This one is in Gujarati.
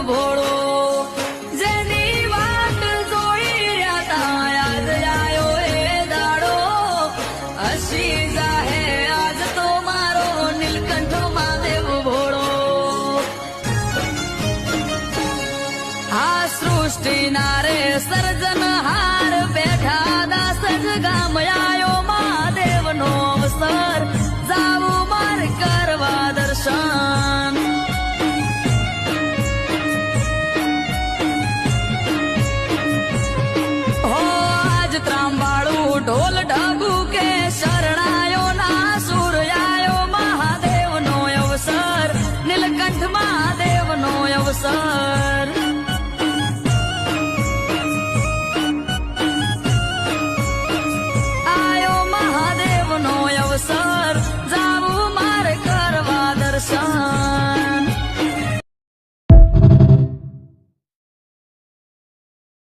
ભોળો જેની વાટ જોઈ રહ્યા તા આજ આયો એ દાડો હસી જાહે આજ તો મારો નીલકંઠ મહાદેવ ભોળો આ સૃષ્ટિ નારે સર્જન હાર બેઠા દાસ જ ગામ આયો મહાદેવ નો અવસર